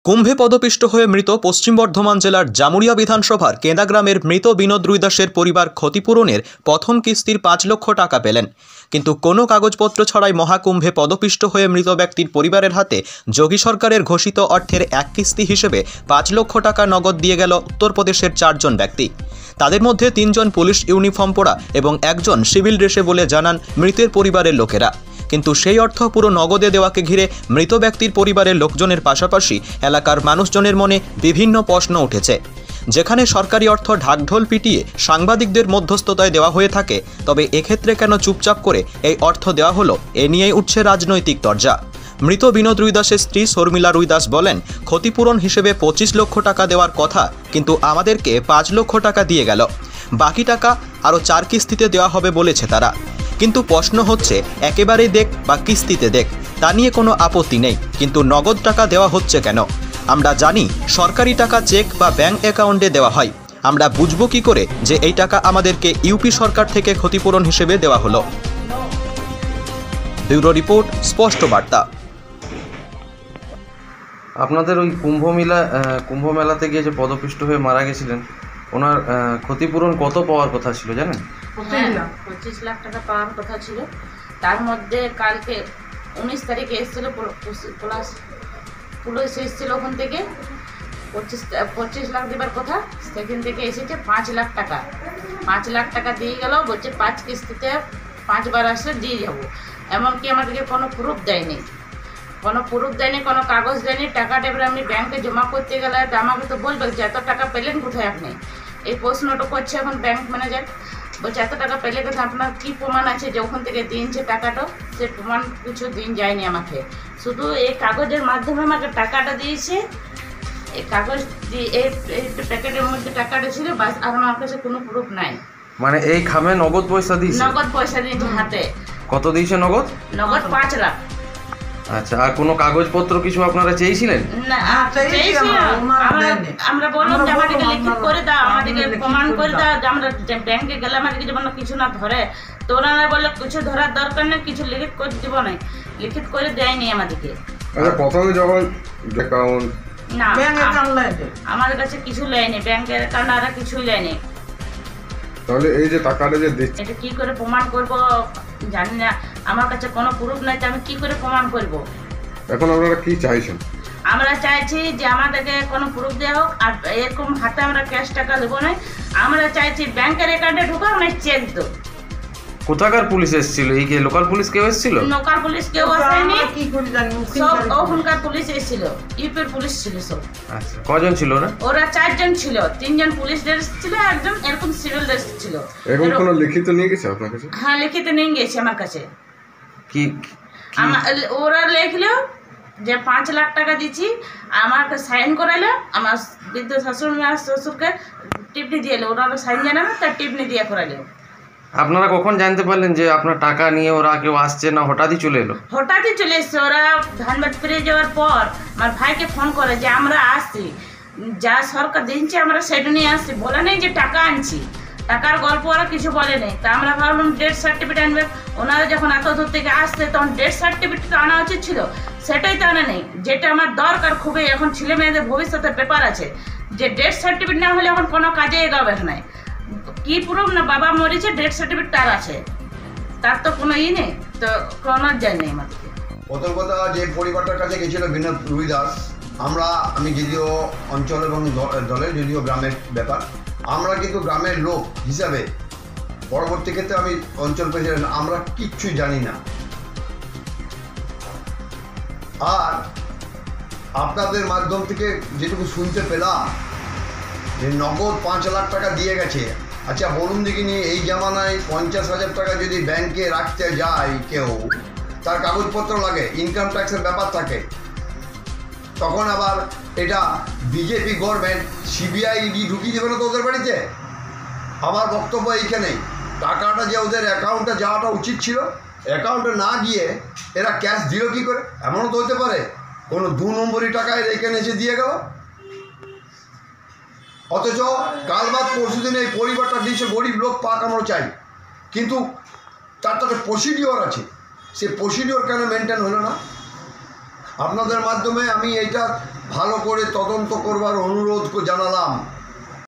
কুম্ভে পদপিষ্ট হয়ে মৃত পশ্চিম বর্ধমান জেলার জামুরিয়া বিধানসভার কেঁদা গ্রামের মৃত বিনোদ রুইদাসের পরিবার ক্ষতিপূরণের প্রথম কিস্তির ৫ লক্ষ টাকা পেলেন, কিন্তু কোনো কাগজপত্র ছাড়াই মহাকুম্ভে পদপিষ্ট হয়ে মৃত ব্যক্তির পরিবারের হাতে যোগী সরকারের ঘোষিত অর্থের এক কিস্তি হিসেবে ৫ লক্ষ টাকা নগদ দিয়ে গেল উত্তরপ্রদেশের ৪ জন ব্যক্তি। তাদের মধ্যে ৩ জন পুলিশ ইউনিফর্ম পরা এবং একজন সিভিল ড্রেসে বলে জানান মৃতের পরিবারের লোকেরা। কিন্তু সেই অর্থ পুরো নগদে দেওয়াকে ঘিরে মৃত ব্যক্তির পরিবারের লোকজনের পাশাপাশি এলাকার মানুষজনের মনে বিভিন্ন প্রশ্ন উঠেছে। যেখানে সরকারি অর্থ ঢাকঢোল পিটিয়ে সাংবাদিকদের মধ্যস্থতায় দেওয়া হয়ে থাকে, তবে এক্ষেত্রে কেন চুপচাপ করে এই অর্থ দেওয়া হলো, এ নিয়েই উঠছে রাজনৈতিক তরজা। মৃত বিনোদ রুইদাসের স্ত্রী শর্মিলা রুইদাস বলেন, ক্ষতিপূরণ হিসেবে ২৫ লক্ষ টাকা দেওয়ার কথা, কিন্তু আমাদেরকে ৫ লক্ষ টাকা দিয়ে গেল। বাকি টাকা আরও ৪ কিস্তিতে দেওয়া হবে বলেছে তারা। কিন্তু প্রশ্ন হচ্ছে, একেবারেই দেখ বা কিস্তিতে দেখ, তা নিয়ে কোনো আপত্তি নেই, কিন্তু নগদ টাকা দেওয়া হচ্ছে কেন? আমরা জানি সরকারি টাকা চেক বা ব্যাংক অ্যাকাউন্টে দেওয়া হয়, আমরা বুঝবো কি করে যে এই টাকা আমাদেরকে ইউপি সরকার থেকে ক্ষতিপূরণ হিসেবে দেওয়া হলো? ব্যুরো রিপোর্ট, স্পষ্ট বার্তা। আপনাদের ওই কুম্ভ মেলাতে গিয়ে যে পদপিষ্ট হয়ে মারা গেছিলেন, ওনার ক্ষতিপূরণ কত পাওয়ার কথা ছিল জানেন? 25 লাখ টাকা পাওয়ার কথা ছিল। তার মধ্যে কালকে 19 তারিখে এসেছিল পুলিশ এসেছিল, ওখান থেকে 25 লাখ দেবার কথা, সেখান থেকে এসেছে 5 লাখ টাকা। 5 লাখ টাকা দিয়ে গেল, বলছে 5 কিস্তিতে 5 বার আসলে দিয়ে যাবো। এমনকি আমাদেরকে কোনো প্রুফ দেয়নি, কোনো কাগজ দেয়নি। টাকাটা এবার আমি ব্যাংকে জমা করতে গেলে তো আমাকে তো বলবে যে এত টাকা পেলেন কোথায় আপনি, এই প্রশ্নটা করছে এখন ব্যাংক ম্যানেজার। বলছে এত টাকা পেলে কোথায়, আপনার কী প্রমাণ আছে যে ওখান থেকে দিনছে টাকাটা? সে প্রমাণ কিছু দিন যায়নি আমাকে, শুধু এই কাগজের মাধ্যমে আমাকে টাকাটা দিয়েছে। এই কাগজ দিয়ে এই প্যাকেটের মধ্যে টাকাটা ছিল, বাস, আর আমার কাছে কোনো প্রুফ নাই। মানে এই খামে নগদ পয়সা দিয়েছে? নগদ পয়সা দিয়েছে হাতে। কত দিয়েছে নগদ? 5 লাখ। আচ্ছা, আর কোনো কাগজপত্র কিছু আপনারা চেয়েছিলেন? না, আমরা বললাম যে আমাদেরকে লিখিত করে দাও, আমাদেরকে প্রমাণ করে দাও যে আমরা ব্যাংকে গেলে আমাদেরকে যেমন কিছু না ধরে। তো ওনারা বললে কিছু ধরার দরকার নেই, কিছু লিখিত করে দিব না, লিখিত করে দেয়নি আমাদেরকে। আচ্ছা, প্রথমে যখন অ্যাকাউন্ট না, আমাদের কাছে কিছু লেয়নি, ব্যাংকের অ্যাকাউন্ট আর কিছুই লেয়নি। তাহলে এই যে টাকাটা যে দিচ্ছে, এটা কি করে প্রমাণ করব জানি না, আমার কাছে কোনো প্রুফ নাই, তো আমি কি করে প্রমাণ করব? এখন আপনারা কি চাইছেন? আমরা চাইছি যে আমাদেরকে কোনো প্রুফ দেওয়া হোক, আর এরকম হাতে আমরা ক্যাশ টাকা দেবো না। আমরা চাইছি ব্যাংকের অ্যাকাউন্টে ঢুকাও না, চেক দো। কোথাকার পুলিশ এসেছিল? এই যে লোকাল পুলিশ কেউ এসেছিল? লোকাল পুলিশ কেউ আসেনি, সব ওখানকার পুলিশ এসেছিল, ইউপির পুলিশ ছিল সব। আচ্ছা, কজন ছিল ওরা? ওরা 4 জন ছিল, 3 জন পুলিশ ড্রেস ছিল, একজন এরকম সিভিল ড্রেস ছিল। এখন কোনো লিখিত নিয়ে গেছে আপনার কাছে? হ্যাঁ, লিখিত নিয়ে গেছে আমার কাছে। কি ওরা লিখলো যে 5 লাখ টাকা দিচ্ছি, আমাকে সাইন করাইলো, আমার বৃদ্ধ শ্বশুরকে টিপনি দিয়ে এলো, ওরা সাইন জানে না, তার টিপনি দিয়ে করাইলো। আপনারা কখন জানতে পারলেন যে আপনার টাকা নিয়ে ওরা কেউ আসছে না? হঠাৎই চলে এলো? হঠাৎই চলে এসছে। ওরা ধানবাদ ফিরে যাওয়ার পর আমার ভাইকে ফোন করে যে আমরা আসছি, যা সরকার দিচ্ছে আমরা সেটা নিয়ে আসছি, বলে নেই যে টাকা আনছি। টাকার গল্প ওরা কিছু বলে নেই। তা আমরা ভাবলাম ডেথ সার্টিফিকেট আনবে। ওনারা যখন এত দূর থেকে আসছে, তখন ডেথ সার্টিফিকেট আনা উচিত ছিল, সেটাই তো আনা নেই, যেটা আমার দরকার খুবই। এখন ছেলে মেয়েদের ভবিষ্যতের ব্যাপার আছে, যে ডেথ সার্টিফিকেট না হলে এখন কোনো কাজে এগাবে না। কি প্রুফ না বাবা মরেছে, ডেথ সার্টিফিকেট তার আছে, তার তো কোনো নেই, তো কোনো যায় নেই আমাদেরকে। প্রথম কথা, যে পরিবারটার কাছে গেছিল বিনোদ রুইদাস, আমি যদিও অঞ্চল এবং দলের যদিও গ্রামের ব্যাপার, আমরা কিন্তু গ্রামের লোক হিসাবে পরবর্তী ক্ষেত্রে আমি অঞ্চল প্রেসিডেন্ট, আমরা কিচ্ছুই জানি না। আর আপনাদের মাধ্যম থেকে যেটুকু শুনতে পেলাম যে নগদ 5 লাখ টাকা দিয়ে গেছে। আচ্ছা বলুন দেখিনি, এই জামানায় 50,000 টাকা যদি ব্যাংকে রাখতে যায় কেউ, তার কাগজপত্র লাগে, ইনকাম ট্যাক্সের ব্যাপার থাকে। তখন আবার এটা বিজেপি গভর্নমেন্ট সিবিআই ঢুকিয়ে দেবে না তো ওদের বাড়িতে? আমার বক্তব্য এইখানেই, টাকাটা যে ওদের অ্যাকাউন্টে যাওয়াটা উচিত ছিল, অ্যাকাউন্টে না গিয়ে এরা ক্যাশ দিল কী করে? এমনও তো হতে পারে কোনো 2 নম্বরই টাকায় এখানে এসে দিয়ে গেল। অথচ কাল বাদ পরশু দিনে এই পরিবারটা দিয়েছে, গরিব লোক পাক আমরা চাই, কিন্তু তার তো একটা প্রসিডিওর আছে, সে প্রসিডিওর কেন মেনটেন হলো না? আপনাদের মাধ্যমে আমি এইটা ভালো করে তদন্ত করবার অনুরোধ জানালাম।